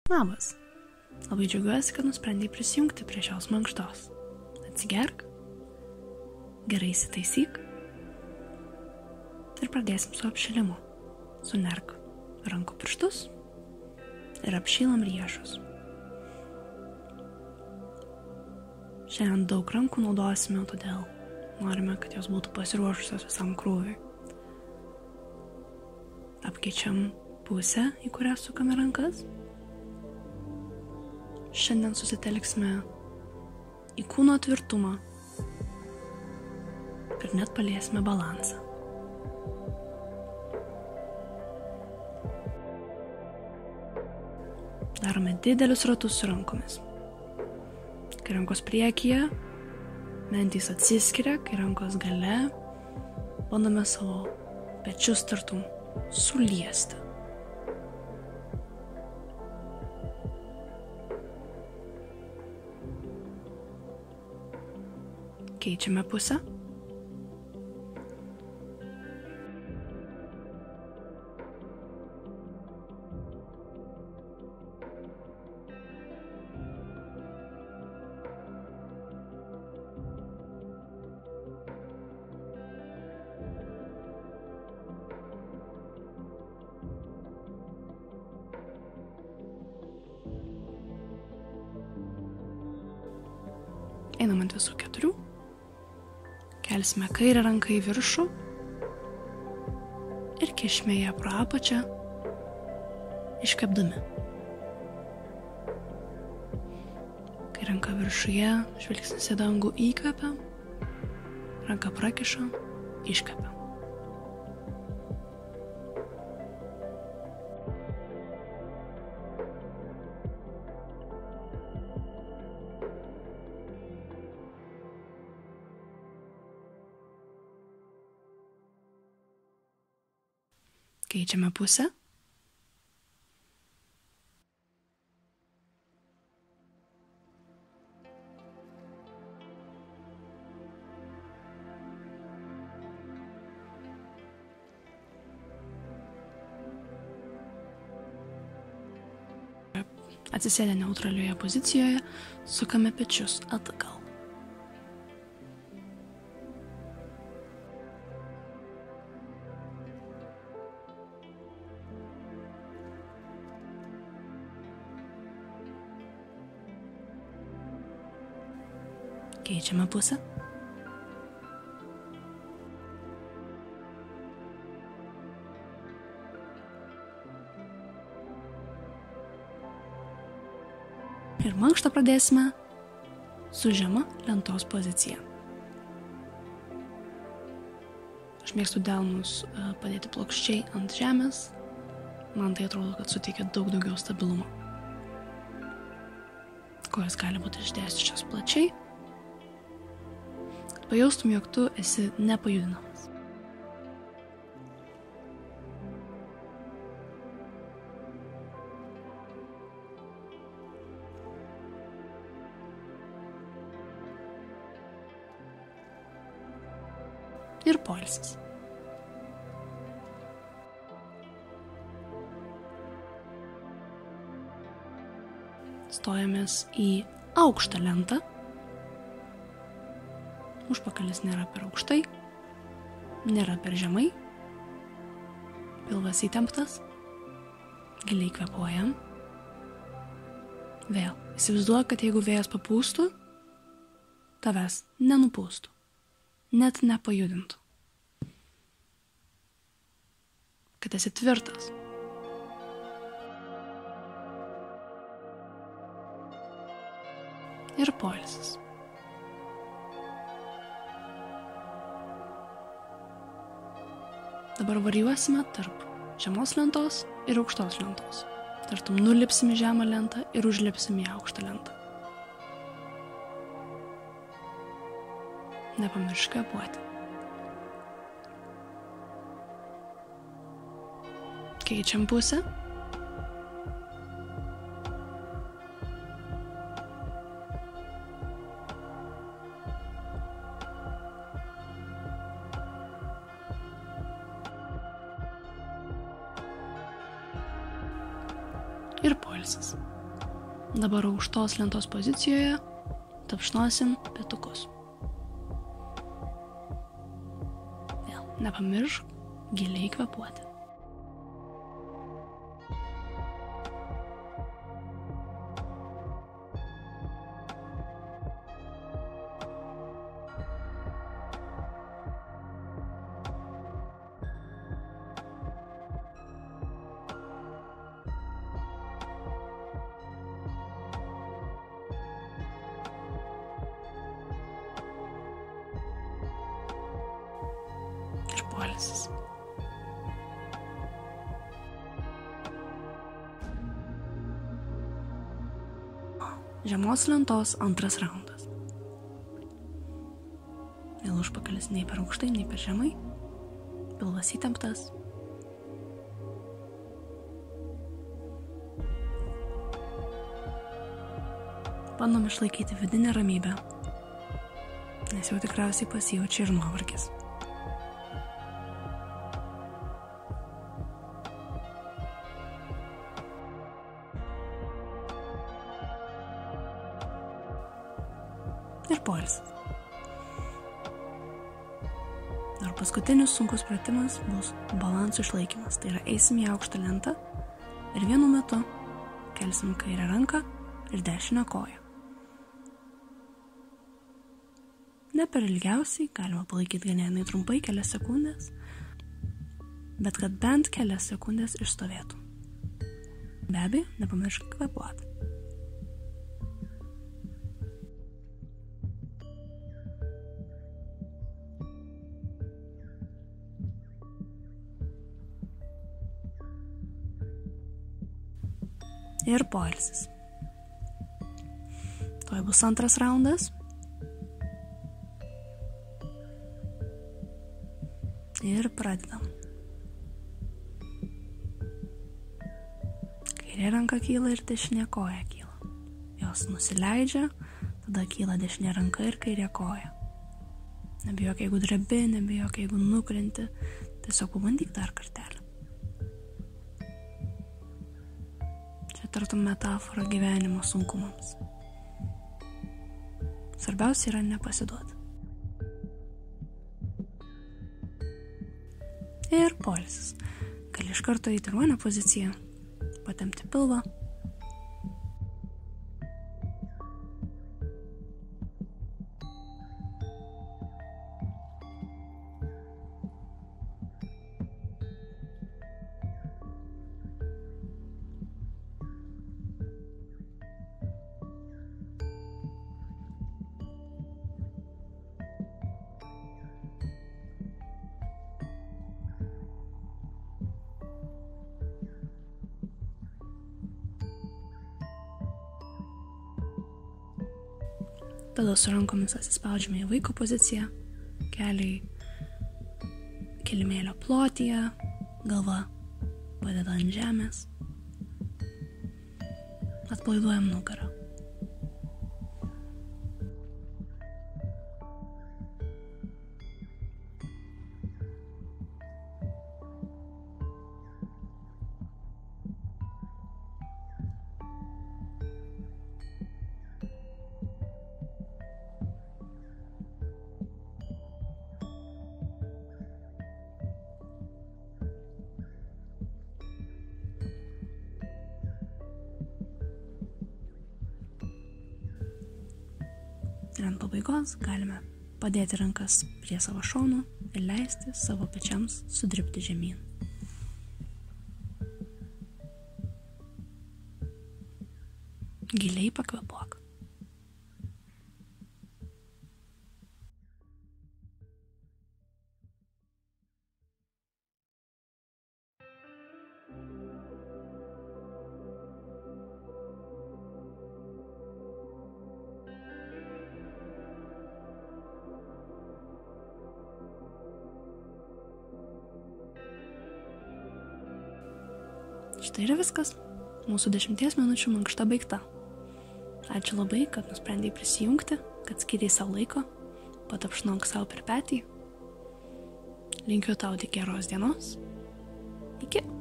Labas. Labai džiaugiuosi, kad nusprendei prisijungti prie šios mankštos. Atsigerk, gerai įsitaisyk ir pradėsim su apšilimu. Sunerk rankų pirštus ir apšylam riešus. Šiandien daug rankų naudosime, todėl norime, kad jos būtų pasiruošusios visam krūviui. Apkeičiam pusę, į kurią sukame rankas. Šiandien susitelksime į kūno tvirtumą ir net paliesime balansą. Darome didelius ratus su rankomis. Kai rankos priekyje, mentys atsiskiria, kai rankos gale, bandome savo pečius tartum suliesti. Keičiame pusę. Einam ant visų 4. Kelsime kairę ranką į viršų ir kišime ją pro apačią, iškvėpdami. Kai ranka viršuje, žvilgsnis į dangų įkvepiam, ranka prakišam, iškvepiam. Keičiame pusę. Atsisėdę neutralioje pozicijoje, sukame pečius atgal. Keičiame pusę. Ir mankštą pradėsime su žema lentos pozicija. Aš mėgstu delnus padėti plokščiai ant žemės. Man tai atrodo, kad suteikia daug daugiau stabilumo. Kojas gali būti išdėstyčios plačiai. Pajaustum, jog tu esi nepajudinamas. Ir poilsis. Stojamės į aukštą lentą. Užpakalis nėra per aukštai, nėra per žemai. Pilvas įtemptas. Giliai kvėpuojam. Vėl. Įsivaizduok, kad jeigu vėjas papūstų, tavęs nenupūstų. Net nepajudintų. Kad esi tvirtas. Ir poilsis. Dabar varijuosime tarp žemos lentos ir aukštos lentos. Tartum nulipsim į žemą lentą ir užlipsim į aukštą lentą. Nepamiršk kvėpuoti. Keičiam pusę. Ir poilsis. Dabar aukštos lentos pozicijoje tapšnosim petukus. Vėl nepamiršk giliai kvėpuoti. Ir poilsis. Žemos lentos antras raundas. Vėl užpakalis nei per aukštai, nei per žemai. Pilvas įtemptas. Bandom išlaikyti vidinę ramybę, nes jau tikriausiai pasijaučia ir nuovargis. Ir poilsis. Ir paskutinis sunkus pratimas bus balansų išlaikymas. Tai yra eisim į aukštą lentą ir vienu metu kelsim kairę ranką ir dešinę koją. Ne per ilgiausiai, galima palaikyti ganėtinai trumpai, kelias sekundės, bet kad bent kelias sekundės išstovėtų. Be abejo, nepamiršk kvėpuoti. Ir poilsis. Tuoj bus antras raundas. Ir pradedam. Kairė ranka kyla ir dešinė koja kyla. Jos nusileidžia, tada kyla dešinė ranka ir kairė koja. Nebijok, jeigu drebi, nebijok, jeigu nukrenti. Tiesiog pabandyk dar kartelį. Čia tartum metafora gyvenimo sunkumams. Svarbiausia yra nepasiduoti. Ir poilsis. Gali iš karto į ruonio poziciją, patempti pilvą. Tada su rankomis atsispaudžiame į vaiko poziciją, keliai kilimėlio plotyje, galva padeda ant žemės. Atpalaiduojam nugarą. Ir ant pabaigos galime padėti rankas prie savo šonų ir leisti savo pečiams sudribti žemyn. Giliai pakvėpuok. Štai ir viskas. Mūsų 10 minučių mankšta baigta. Ačiū labai, kad nusprendei prisijungti, kad skiriai savo laiko, patapšnok savo per petį. Linkiu tau tik geros dienos. Iki.